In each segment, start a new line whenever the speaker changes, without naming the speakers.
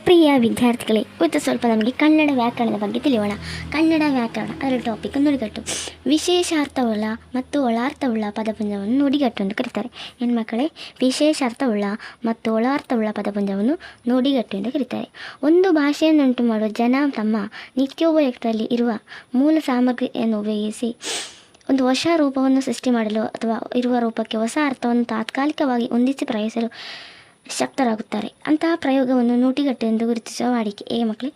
ಪ್ರಿಯ ವಿದ್ಯಾರ್ಥಿಗಳೇ, ಇವತ್ತು ಸ್ವಲ್ಪ ನಮಗೆ ಕನ್ನಡ ವ್ಯಾಕರಣದ ಬಗ್ಗೆ ತಿಳಿಯೋಣ. ಕನ್ನಡ ವ್ಯಾಕರಣ ಅದರ ಟಾಪಿಕ್ ನುಡಿಗಟ್ಟು. ವಿಶೇಷಾರ್ಥವುಳ್ಳ ಮತ್ತು ಒಳಾರ್ಥವುಳ್ಳ ಪದಪುಂಜವನ್ನು ನುಡಿಗಟ್ಟು ಎಂದು ಕರೀತಾರೆ. ಹೆಣ್ಮಕ್ಕಳೇ, ವಿಶೇಷಾರ್ಥವುಳ್ಳ ಮತ್ತು ಒಳಾರ್ಥವುಳ್ಳ ಪದಪುಂಜವನ್ನು ನುಡಿಗಟ್ಟು ಎಂದು ಕರೀತಾರೆ. ಒಂದು ಭಾಷೆಯನ್ನುಂಟು ಮಾಡುವ ಜನ ತಮ್ಮ ನಿತ್ಯೋಪಯುಕ್ತದಲ್ಲಿ ಇರುವ ಮೂಲ ಸಾಮಗ್ರಿಯನ್ನು ಉಪಯೋಗಿಸಿ ಒಂದು ಹೊಸ ರೂಪವನ್ನು ಸೃಷ್ಟಿ ಮಾಡಲು ಅಥವಾ ಇರುವ ರೂಪಕ್ಕೆ ಹೊಸ ಅರ್ಥವನ್ನು ತಾತ್ಕಾಲಿಕವಾಗಿ ಹೊಂದಿಸಿ ಪ್ರಯೋಗಿಸಲು ಶಕ್ತರಾಗುತ್ತಾರೆ. ಅಂತಹ ಪ್ರಯೋಗವನ್ನು ನುಡಿಗಟ್ಟು ಎಂದು ಗುರುತಿಸುವ ವಾಡಿಕೆ. ಮಕ್ಕಳೇ,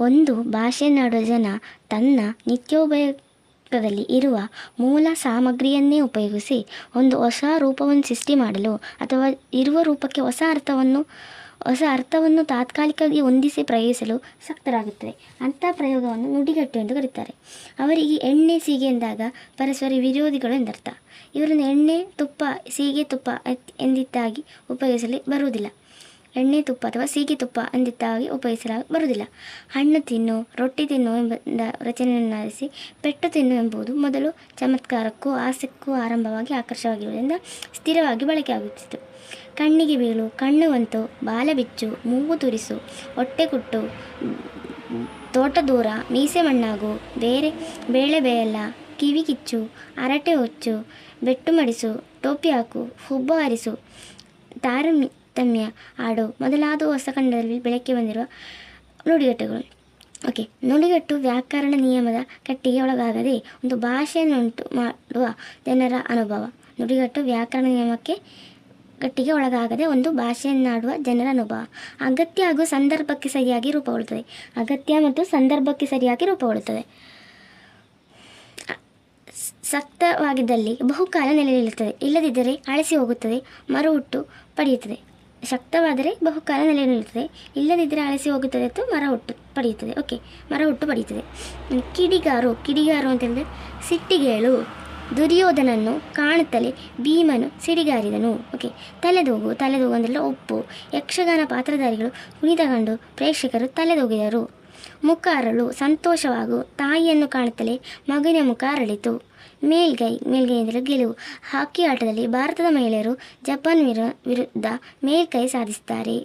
ಒಂದು ಭಾಷೆಯನ್ನಾಡುವ ಜನ ತನ್ನ ನಿತ್ಯೋಪಯೋಗದಲ್ಲಿ ಇರುವ ಮೂಲ ಸಾಮಗ್ರಿಯನ್ನೇ ಉಪಯೋಗಿಸಿ ಒಂದು ಹೊಸ ರೂಪವನ್ನು ಸೃಷ್ಟಿ ಮಾಡಲು ಅಥವಾ ಇರುವ ರೂಪಕ್ಕೆ ಹೊಸ ಅರ್ಥವನ್ನು ತಾತ್ಕಾಲಿಕವಾಗಿ ಹೊಂದಿಸಿ ಪ್ರಯೋಗಿಸಲು ಶಕ್ತರಾಗುತ್ತದೆ. ಅಂಥ ಪ್ರಯೋಗವನ್ನು ನುಡಿಗಟ್ಟು ಎಂದು ಕರೀತಾರೆ. ಅವರಿಗೆ ಎಣ್ಣೆ ಸೀಗೆ ಎಂದಾಗ ಪರಸ್ಪರ ವಿರೋಧಿಗಳು ಎಂದರ್ಥ. ಇವರನ್ನು ಎಣ್ಣೆ ತುಪ್ಪ ಸೀಗೆ ತುಪ್ಪ ಎಂದಿದ್ದಾಗಿ ಉಪಯೋಗಿಸಲು ಬರುವುದಿಲ್ಲ. ಎಣ್ಣೆ ತುಪ್ಪ ಅಥವಾ ಸೀಗೆ ತುಪ್ಪ ಎಂದಿದ್ದಾಗಿ ಉಪಯೋಗಿಸಲು ಬರುವುದಿಲ್ಲ. ಹಣ್ಣು ತಿನ್ನು, ರೊಟ್ಟಿ ತಿನ್ನು ಎಂಬ ರಚನೆಯನ್ನು ಆರಿಸಿ ಪೆಟ್ಟು ತಿನ್ನು ಎಂಬುದು ಮೊದಲು ಚಮತ್ಕಾರಕ್ಕೂ ಹಾಸ್ಯಕ್ಕೂ ಆರಂಭವಾಗಿ ಆಕರ್ಷವಾಗಿರುವುದರಿಂದ ಸ್ಥಿರವಾಗಿ ಬಳಕೆಯಾಗುತ್ತಿತ್ತು. ಕಣ್ಣಿಗೆ ಬೀಳು, ಕಣ್ಣು ಬಂತು, ಬಾಲ ಬಿಚ್ಚು, ಮೂಗು ತುರಿಸು, ಹೊಟ್ಟೆ ಕುಟ್ಟು, ತೋಟ ದೂರ, ಮೀಸೆ ಮಣ್ಣಾಗು, ಬೇಳೆ ಬೇಯಲ್ಲ, ಕಿವಿ ಕಿಚ್ಚು, ಹರಟೆ ಹೊಚ್ಚು, ಬೆಟ್ಟು ಮಡಿಸು, ಟೋಪಿ ಹಾಕು, ಹುಬ್ಬು ಹಾರಿಸು, ತಾರತಮ್ಯ ಆಡು ಮೊದಲಾದ ಹೊಸ ಕನ್ನಡದಲ್ಲಿ ಬೆಳಕಿಗೆ ಬಂದಿರುವ ನುಡಿಗಟ್ಟುಗಳು. ನುಡಿಗಟ್ಟು ವ್ಯಾಕರಣ ನಿಯಮದ ಕಟ್ಟಿಗೆ ಒಳಗಾಗದೆ ಒಂದು ಭಾಷೆಯನ್ನುಂಟು ಮಾಡುವ ಜನರ ಅನುಭವ. ನುಡಿಗಟ್ಟು ವ್ಯಾಕರಣ ನಿಯಮಕ್ಕೆ ಗಟ್ಟಿಗೆ ಒಳಗಾಗದೆ ಒಂದು ಭಾಷೆಯನ್ನಾಡುವ ಜನರ ಅನುಭವ. ಅಗತ್ಯ ಹಾಗೂ ಸಂದರ್ಭಕ್ಕೆ ಸರಿಯಾಗಿ ರೂಪುಗೊಳ್ಳುತ್ತದೆ. ಅಗತ್ಯ ಮತ್ತು ಸಂದರ್ಭಕ್ಕೆ ಸರಿಯಾಗಿ ರೂಪುಗೊಳ್ಳುತ್ತದೆ. ಶಕ್ತವಾಗಿದ್ದಲ್ಲಿ ಬಹುಕಾಲ ನೆಲೆ ನಿಲ್ಲುತ್ತದೆ, ಇಲ್ಲದಿದ್ದರೆ ಅಳಿಸಿ ಹೋಗುತ್ತದೆ, ಮರುಹುಟ್ಟು ಪಡೆಯುತ್ತದೆ. ಶಕ್ತವಾದರೆ ಬಹುಕಾಲ ನೆಲೆ ನಿಲ್ಲುತ್ತದೆ, ಇಲ್ಲದಿದ್ದರೆ ಅಳಿಸಿ ಹೋಗುತ್ತದೆ ಅಥವಾ ಮರಹುಟ್ಟು ಪಡೆಯುತ್ತದೆ. ಕಿಡಿಗಾರು ಅಂತ ಹೇಳಿದ್ರೆ ಸಿಟ್ಟಿಗೇಳು. ದುರ್ಯೋಧನನ್ನು ಕಾಣುತ್ತಲೇ ಭೀಮನು ಸಿಡಿಗಾರಿದನು. ತಲೆದೂಗು ಅಂದರೆ ಒಪ್ಪು. ಯಕ್ಷಗಾನ ಪಾತ್ರಧಾರಿಗಳು ಕುಣಿತಗೊಂಡು ಪ್ರೇಕ್ಷಕರು ತಲೆದೂಗಿದರು. ಮುಖ ಅರಳು, ಸಂತೋಷವಾಗು. ತಾಯಿಯನ್ನು ಕಾಣುತ್ತಲೇ ಮಗನ ಮುಖ ಅರಳಿತು. ಮೇಲ್ಗೈ ಅಂದರೆ ಗೆಲುವು. ಹಾಕಿ ಆಟದಲ್ಲಿ ಭಾರತದ ಮಹಿಳೆಯರು ಜಪಾನ್ ವಿರುದ್ಧ ಮೇಲ್ಕೈ ಸಾಧಿಸುತ್ತಾರೆ.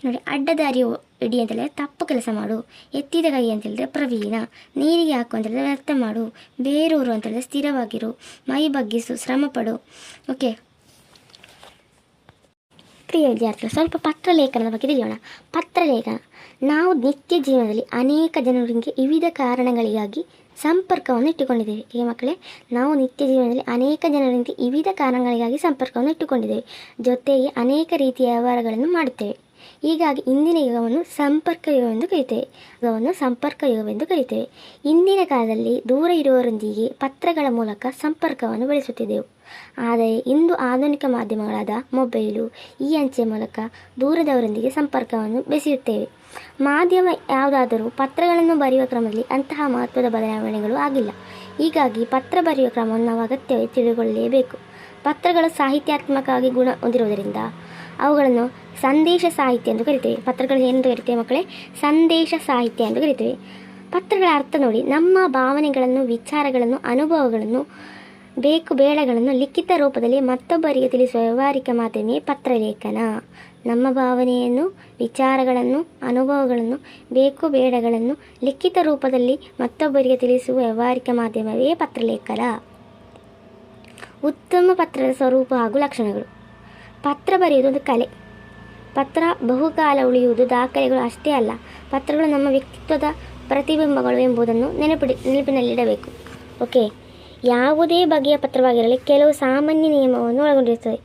ನೋಡಿ, ಅಡ್ಡದಾರಿ ಇಡಿ ಅಂತೇಳಿದ್ರೆ ತಪ್ಪು ಕೆಲಸ ಮಾಡು. ಎತ್ತಿದ ಕೈ ಅಂತೇಳಿದ್ರೆ ಪ್ರವೀಣ. ನೀರಿಗೆ ಹಾಕು ಅಂತೇಳಿದ್ರೆ ವ್ಯರ್ಥ ಮಾಡು. ಬೇರೂರು ಅಂತೇಳಿದ್ರೆ ಸ್ಥಿರವಾಗಿರು. ಮೈ ಬಗ್ಗಿಸು, ಶ್ರಮಪಡು. ಪ್ರಿಯ ವಿದ್ಯಾರ್ಥಿಗಳು, ಸ್ವಲ್ಪ ಪತ್ರಲೇಖನದ ಬಗ್ಗೆ ತಿಳಿಯೋಣ. ಪತ್ರಲೇಖನ ನಾವು ನಿತ್ಯ ಜೀವನದಲ್ಲಿ ಅನೇಕ ಜನರಿಗೆ ವಿವಿಧ ಕಾರಣಗಳಿಗಾಗಿ ಸಂಪರ್ಕವನ್ನು ಇಟ್ಟುಕೊಂಡಿದ್ದೇವೆ. ಮಕ್ಕಳೇ, ನಾವು ನಿತ್ಯ ಜೀವನದಲ್ಲಿ ಅನೇಕ ಜನರಿಗೆ ವಿವಿಧ ಕಾರಣಗಳಿಗಾಗಿ ಸಂಪರ್ಕವನ್ನು ಇಟ್ಟುಕೊಂಡಿದ್ದೇವೆ. ಜೊತೆಗೆ ಅನೇಕ ರೀತಿಯ ವ್ಯವಹಾರಗಳನ್ನು ಮಾಡುತ್ತೇವೆ. ಹೀಗಾಗಿ ಇಂದಿನ ಯುಗವನ್ನು ಸಂಪರ್ಕ ಯುಗವೆಂದು ಕರೀತೇವೆ. ಇಂದಿನ ಕಾಲದಲ್ಲಿ ದೂರ ಇರುವವರೊಂದಿಗೆ ಪತ್ರಗಳ ಮೂಲಕ ಸಂಪರ್ಕವನ್ನು ಬೆಳೆಸುತ್ತಿದ್ದೆವು. ಆದರೆ ಇಂದು ಆಧುನಿಕ ಮಾಧ್ಯಮಗಳಾದ ಮೊಬೈಲು, ಈ ಅಂಚೆ ಮೂಲಕ ದೂರದವರೊಂದಿಗೆ ಸಂಪರ್ಕವನ್ನು ಬೆಸೆಯುತ್ತೇವೆ. ಮಾಧ್ಯಮ ಯಾವುದಾದರೂ ಪತ್ರಗಳನ್ನು ಬರೆಯುವ ಕ್ರಮದಲ್ಲಿ ಅಂತಹ ಮಹತ್ವದ ಬದಲಾವಣೆಗಳು ಆಗಿಲ್ಲ. ಹೀಗಾಗಿ ಪತ್ರ ಬರೆಯುವ ಕ್ರಮವನ್ನು ನಾವು ಅಗತ್ಯವಾಗಿ ತಿಳಿದುಕೊಳ್ಳಲೇಬೇಕು. ಪತ್ರಗಳು ಸಾಹಿತ್ಯಾತ್ಮಕವಾಗಿ ಗುಣ ಹೊಂದಿರುವುದರಿಂದ ಅವುಗಳನ್ನು ಸಂದೇಶ ಸಾಹಿತ್ಯ ಎಂದು ಕರಿತೇವೆ. ಪತ್ರಗಳು ಏನೆಂದು ಕರಿತೇವೆ ಮಕ್ಕಳೇ? ಸಂದೇಶ ಸಾಹಿತ್ಯ ಎಂದು ಕರಿತೇವೆ. ಪತ್ರಗಳ ಅರ್ಥ ನೋಡಿ, ನಮ್ಮ ಭಾವನೆಗಳನ್ನು, ವಿಚಾರಗಳನ್ನು, ಅನುಭವಗಳನ್ನು, ಬೇಕು ಬೇಡಗಳನ್ನು ಲಿಖಿತ ರೂಪದಲ್ಲಿ ಮತ್ತೊಬ್ಬರಿಗೆ ತಿಳಿಸುವ ವ್ಯಾವಹಾರಿಕ ಮಾಧ್ಯಮವೇ ಪತ್ರಲೇಖನ. ನಮ್ಮ ಭಾವನೆಯನ್ನು, ವಿಚಾರಗಳನ್ನು, ಅನುಭವಗಳನ್ನು, ಬೇಕು ಬೇಡಗಳನ್ನು ಲಿಖಿತ ರೂಪದಲ್ಲಿ ಮತ್ತೊಬ್ಬರಿಗೆ ತಿಳಿಸುವ ವ್ಯಾವಹಾರಿಕ ಮಾಧ್ಯಮವೇ ಪತ್ರಲೇಖನ. ಉತ್ತಮ ಪತ್ರದ ಸ್ವರೂಪ ಹಾಗೂ ಲಕ್ಷಣಗಳು. ಪತ್ರ ಬರೆಯುವುದು ಒಂದು ಕಲೆ. ಪತ್ರ ಬಹುಕಾಲ ಉಳಿಯುವುದು ದಾಖಲೆಗಳು ಅಷ್ಟೇ ಅಲ್ಲ, ಪತ್ರಗಳು ನಮ್ಮ ವ್ಯಕ್ತಿತ್ವದ ಪ್ರತಿಬಿಂಬಗಳು ಎಂಬುದನ್ನು ನೆನಪಿನಲ್ಲಿಡಬೇಕು. ಯಾವುದೇ ಬಗೆಯ ಪತ್ರವಾಗಿರಲಿ ಕೆಲವು ಸಾಮಾನ್ಯ ನಿಯಮವನ್ನು ಒಳಗೊಂಡಿರುತ್ತದೆ.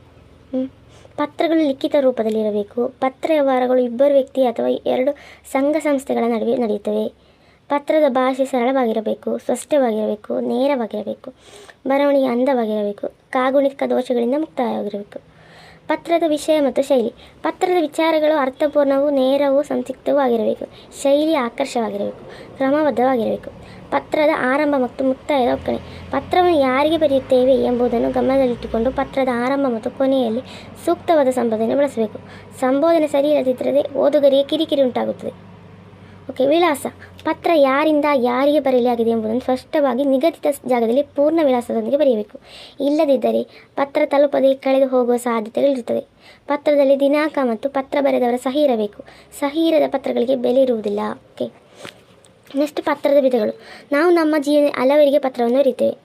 ಪತ್ರಗಳು ಲಿಖಿತ ರೂಪದಲ್ಲಿರಬೇಕು. ಪತ್ರ ವ್ಯವಹಾರಗಳು ಇಬ್ಬರು ವ್ಯಕ್ತಿ ಅಥವಾ ಎರಡು ಸಂಘ ಸಂಸ್ಥೆಗಳ ನಡುವೆ ನಡೆಯುತ್ತವೆ. ಪತ್ರದ ಭಾಷೆ ಸರಳವಾಗಿರಬೇಕು, ಸ್ಪಷ್ಟವಾಗಿರಬೇಕು, ನೇರವಾಗಿರಬೇಕು. ಬರವಣಿಗೆ ಅಂದವಾಗಿರಬೇಕು. ಕಾಗುಣಿತ ದೋಷಗಳಿಂದ ಮುಕ್ತವಾಗಿರಬೇಕು. ಪತ್ರದ ವಿಷಯ ಮತ್ತು ಶೈಲಿ. ಪತ್ರದ ವಿಚಾರಗಳು ಅರ್ಥಪೂರ್ಣವೂ, ನೇರವೂ, ಸಂಕ್ಷಿಪ್ತವೂ ಆಗಿರಬೇಕು. ಶೈಲಿ ಆಕರ್ಷವಾಗಿರಬೇಕು, ಕ್ರಮಬದ್ಧವಾಗಿರಬೇಕು. ಪತ್ರದ ಆರಂಭ ಮತ್ತು ಮುಕ್ತಾಯದ ಒಕ್ಕಣೆ. ಪತ್ರವನ್ನು ಯಾರಿಗೆ ಬರೆಯುತ್ತೇವೆ ಎಂಬುದನ್ನು ಗಮನದಲ್ಲಿಟ್ಟುಕೊಂಡು ಪತ್ರದ ಆರಂಭ ಮತ್ತು ಕೊನೆಯಲ್ಲಿ ಸೂಕ್ತವಾದ ಸಂಬೋಧನೆ ಬಳಸಬೇಕು. ಸಂಬೋಧನೆ ಸರಿ ಇಲ್ಲದಿದ್ದರೆ ಓದುಗರಿಗೆ ಕಿರಿಕಿರಿ ಉಂಟಾಗುತ್ತದೆ. ಓಕೆ. ವಿಳಾಸ. ಪತ್ರ ಯಾರಿಂದ ಯಾರಿಗೆ ಬರೆಯಲಾಗಿದೆ ಎಂಬುದನ್ನು ಸ್ಪಷ್ಟವಾಗಿ ನಿಗದಿತ ಜಾಗದಲ್ಲಿ ಪೂರ್ಣ ವಿಳಾಸದೊಂದಿಗೆ ಬರೆಯಬೇಕು. ಇಲ್ಲದಿದ್ದರೆ ಪತ್ರ ತಲುಪದೆ ಕಳೆದು ಹೋಗುವ ಸಾಧ್ಯತೆಗಳಿರುತ್ತದೆ. ಪತ್ರದಲ್ಲಿ ದಿನಾಂಕ ಮತ್ತು ಪತ್ರ ಬರೆದವರ ಸಹಿ ಇರಬೇಕು. ಸಹಿ ಇರದ ಪತ್ರಗಳಿಗೆ ಬೆಲೆ ಇರುವುದಿಲ್ಲ. ಓಕೆ. ನೆಕ್ಸ್ಟ್, ಪತ್ರದ ವಿಧಗಳು. ನಾವು ನಮ್ಮ ಜೀವನ ಹಲವರಿಗೆ ಪತ್ರವನ್ನು ಬರೀತೇವೆ.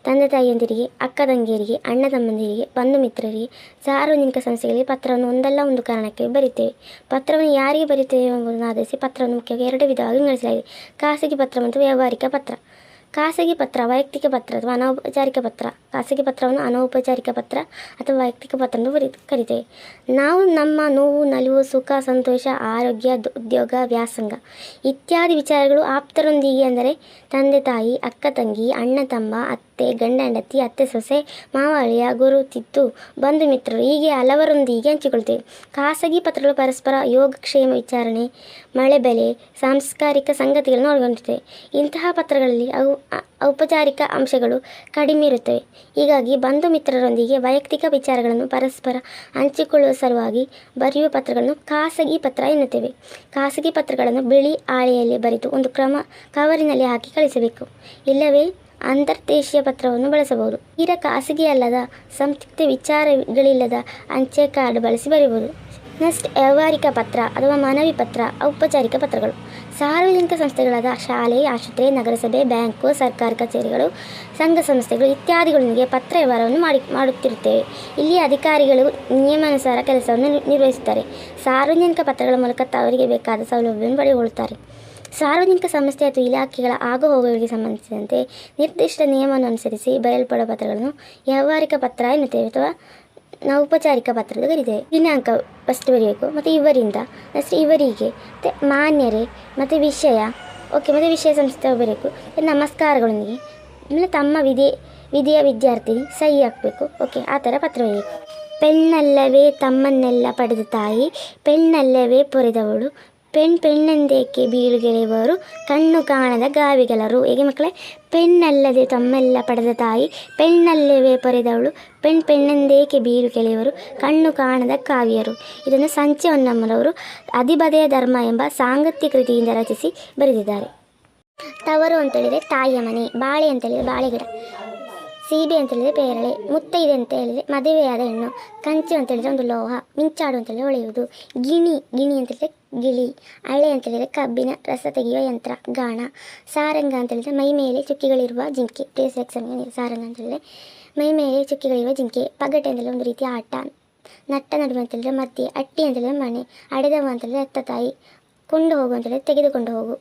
ತಂದೆ ತಾಯಿಯಂದಿರಿಗೆ, ಅಕ್ಕ ತಂಗಿಯರಿಗೆ, ಅಣ್ಣ ತಮ್ಮಂದಿರಿಗೆ, ಬಂಧು ಮಿತ್ರರಿಗೆ, ಸಾರ್ವಜನಿಕ ಸಂಸ್ಥೆಗಳಿಗೆ ಪತ್ರವನ್ನು ಒಂದಲ್ಲ ಒಂದು ಕಾರಣಕ್ಕೆ ಬರೀತೇವೆ. ಪತ್ರವನ್ನು ಯಾರಿಗೆ ಬರೀತೇವೆ ಎಂಬುದನ್ನು ಆಧರಿಸಿ ಪತ್ರವನ್ನು ಮುಖ್ಯವಾಗಿ 2 ವಿಧವಾಗಿ ವಿಂಗಡಿಸಲಾಗಿದೆ: ಖಾಸಗಿ ಪತ್ರ ಮತ್ತು ವ್ಯಾವಹಾರಿಕ ಪತ್ರ. ಖಾಸಗಿ ಪತ್ರ ವೈಯಕ್ತಿಕ ಪತ್ರ ಅಥವಾ ಅನೌಪಚಾರಿಕ ಪತ್ರ. ಖಾಸಗಿ ಪತ್ರವನ್ನು ಅನೌಪಚಾರಿಕ ಪತ್ರ ಅಥವಾ ವೈಯಕ್ತಿಕ ಪತ್ರ ಎಂದು ಕರಿತೇವೆ. ನಾವು ನಮ್ಮ ನೋವು, ನಲಿವು, ಸುಖ, ಸಂತೋಷ, ಆರೋಗ್ಯ, ಉದ್ಯೋಗ, ವ್ಯಾಸಂಗ ಇತ್ಯಾದಿ ವಿಚಾರಗಳು ಆಪ್ತರೊಂದಿಗೆ, ಅಂದರೆ ತಂದೆ ತಾಯಿ, ಅಕ್ಕ ತಂಗಿ, ಅಣ್ಣ ತಮ್ಮ, ಅತ್ತೆ ಗಂಡ ಹೆಂಡತಿ, ಅತ್ತೆ ಸೊಸೆ, ಮಾವ ಅಳಿಯ, ಗುರು ತಿತ್ತು, ಬಂಧು ಮಿತ್ರರು ಹೀಗೆ ಹಲವರೊಂದಿಗೆ ಹಂಚಿಕೊಳ್ತೇವೆ. ಖಾಸಗಿ ಪತ್ರಗಳು ಪರಸ್ಪರ ಯೋಗಕ್ಷೇಮ ವಿಚಾರಣೆ, ಮಳೆ ಬೆಲೆ, ಸಾಂಸ್ಕಾರಿಕ ಸಂಗತಿಗಳನ್ನು ಒಳಗೊಂಡಿರ್ತವೆ. ಇಂತಹ ಪತ್ರಗಳಲ್ಲಿ ಔಪಚಾರಿಕ ಅಂಶಗಳು ಕಡಿಮೆ ಇರುತ್ತವೆ. ಹೀಗಾಗಿ ಬಂಧು ಮಿತ್ರರೊಂದಿಗೆ ವೈಯಕ್ತಿಕ ವಿಚಾರಗಳನ್ನು ಪರಸ್ಪರ ಹಂಚಿಕೊಳ್ಳುವ ಸಲುವಾಗಿ ಬರೆಯುವ ಪತ್ರಗಳನ್ನು ಖಾಸಗಿ ಪತ್ರ ಎನ್ನುತ್ತೇವೆ. ಖಾಸಗಿ ಪತ್ರಗಳನ್ನು ಬಿಳಿ ಹಾಳೆಯಲ್ಲಿ ಬರೆದು ಒಂದು ಕವರಿನಲ್ಲಿ ಹಾಕಿ ಕಳಿಸಬೇಕು. ಇಲ್ಲವೇ ಅಂತರ್ದೇಶೀಯ ಪತ್ರವನ್ನು ಬಳಸಬಹುದು. ಖಾಸಗಿ ಅಲ್ಲದ ಸಂಕ್ಷಿಪ್ತ ವಿಚಾರಗಳಿಲ್ಲದ ಅಂಚೆ ಕಾರ್ಡ್ ಬಳಸಿ ಬರೆಯಬಹುದು. ನೆಕ್ಸ್ಟ್, ವ್ಯಾವಹಾರಿಕ ಪತ್ರ ಅಥವಾ ಮನವಿ ಪತ್ರ. ಔಪಚಾರಿಕ ಪತ್ರಗಳು ಸಾರ್ವಜನಿಕ ಸಂಸ್ಥೆಗಳಾದ ಶಾಲೆ, ಆಸ್ಪತ್ರೆ, ನಗರಸಭೆ, ಬ್ಯಾಂಕು, ಸರ್ಕಾರಿ ಕಚೇರಿಗಳು, ಸಂಘ ಸಂಸ್ಥೆಗಳು ಇತ್ಯಾದಿಗಳೊಂದಿಗೆ ಪತ್ರ ವ್ಯವಹಾರವನ್ನು ಮಾಡುತ್ತಿರುತ್ತೇವೆ. ಇಲ್ಲಿ ಅಧಿಕಾರಿಗಳು ನಿಯಮಾನುಸಾರ ಕೆಲಸವನ್ನು ನಿರ್ವಹಿಸುತ್ತಾರೆ. ಸಾರ್ವಜನಿಕ ಪತ್ರಗಳ ಮೂಲಕ ಅವರಿಗೆ ಬೇಕಾದ ಸೌಲಭ್ಯವನ್ನು ಪಡೆದುಕೊಳ್ಳುತ್ತಾರೆ. ಸಾರ್ವಜನಿಕ ಸಂಸ್ಥೆ ಅಥವಾ ಇಲಾಖೆಗಳ ಆಗುಹೋಗುಗಳಿಗೆ ಸಂಬಂಧಿಸಿದಂತೆ ನಿರ್ದಿಷ್ಟ ನಿಯಮವನ್ನು ಅನುಸರಿಸಿ ಬರೆಯಲ್ಪಡುವ ಪತ್ರಗಳನ್ನು ವ್ಯಾವಹಾರಿಕ ಪತ್ರ ಎನ್ನುತ್ತೇವೆ ಅಥವಾ ಔಪಚಾರಿಕ ಪತ್ರದ ಕರೀತೇವೆ. ದಿನಾಂಕ ಫಸ್ಟ್ ಬರೆಯಬೇಕು, ಮತ್ತು ಇವರಿಂದ, ನೆಕ್ಸ್ಟ್ ಇವರಿಗೆ, ಮತ್ತು ಮಾನ್ಯರೇ, ಮತ್ತು ವಿಷಯ, ಓಕೆ, ಮತ್ತು ವಿಷಯ ಸಂಸ್ಥೆ ಬರೆಯಬೇಕು. ನಮಸ್ಕಾರಗಳೊಂದಿಗೆ, ಆಮೇಲೆ ತಮ್ಮ ವಿಧಿಯ ವಿದ್ಯಾರ್ಥಿ ಸಹಿ ಹಾಕಬೇಕು. ಓಕೆ, ಆ ಥರ ಪತ್ರ ಬರೆಯಬೇಕು. ಪೆಣ್ಣಲ್ಲವೇ ತಮ್ಮನ್ನೆಲ್ಲ ಪಡೆದ ತಾಯಿ, ಪೆಣ್ಣಲ್ಲವೇ ಪೊರೆದವಳು, ಪೆಣ್ಣೆಂದೇಕೆ ಬೀಳುಗೆಳೆಯವರು, ಕಣ್ಣು ಕಾಣದ ಗಾವಿಗಳರು. ಹೇಗೆ ಮಕ್ಕಳೇ? ಪೆಣ್ಣಲ್ಲದೆ ತಮ್ಮೆಲ್ಲ ಪಡೆದ ತಾಯಿ, ಪೆಣ್ಣಲ್ಲವೇ ಪೊರೆದವಳು, ಪೆಣ್ಣೆಂದೇಕೆ ಬೀಳುಗೆಳೆಯವರು, ಕಣ್ಣು ಕಾಣದ ಕಾವ್ಯರು. ಇದನ್ನು ಸಂಚೆ ಹೊನ್ನಮ್ಮನವರು ಅಧಿಬದೆಯ ಧರ್ಮ ಎಂಬ ಸಾಂಗತ್ಯ ಕೃತಿಯಿಂದ ರಚಿಸಿ ಬರೆದಿದ್ದಾರೆ. ತವರು ಅಂತೇಳಿದರೆ ತಾಯಿಯ ಮನೆ, ಬಾಳೆ ಅಂತೇಳಿದರೆ ಬಾಳೆಗಿಡ, ಸೀಬೆ ಅಂತೇಳಿದರೆ ಪೇರಳೆ, ಮುತ್ತೈದೆ ಅಂತ ಹೇಳಿದರೆ ಮದುವೆಯಾದ ಹೆಣ್ಣು, ಕಂಚು ಅಂತೇಳಿದರೆ ಒಂದು ಲೋಹ, ಮಿಂಚಾಡು ಅಂತೇಳಿದರೆ ಹೊಳೆಯುವುದು, ಗಿಣಿ ಅಂತೇಳಿದರೆ ಗಿಳಿ, ಹಳೆ ಅಂತೇಳಿದರೆ ಕಬ್ಬಿನ ರಸ ತೆಗೆಯುವ ಯಂತ್ರ, ಗಾಣ, ಸಾರಂಗ ಅಂತೇಳಿದರೆ ಮೈ ಮೇಲೆ ಚುಕ್ಕಿಗಳಿರುವ ಜಿಂಕೆ. ಸಾರಂಗ ಅಂತೇಳಿದರೆ ಮೈ ಮೇಲೆ ಚುಕ್ಕಿಗಳಿರುವ ಜಿಂಕೆ. ಪಗಟೆ ಅಂತೇಳಿದರೆ ಒಂದು ರೀತಿಯ ಆಟ. ನಟ್ಟ ನಡುವೆ ಅಂತೇಳಿದರೆ ಮಧ್ಯೆ, ಅಟ್ಟಿ ಅಂತೇಳಿದರೆ ಮನೆ, ಅಡೆದವ ಅಂತೇಳಿದರೆ ಅತ್ತ ತಾಯಿ, ಕೊಂಡು ಹೋಗು ಅಂತೇಳಿದರೆ ತೆಗೆದುಕೊಂಡು ಹೋಗು.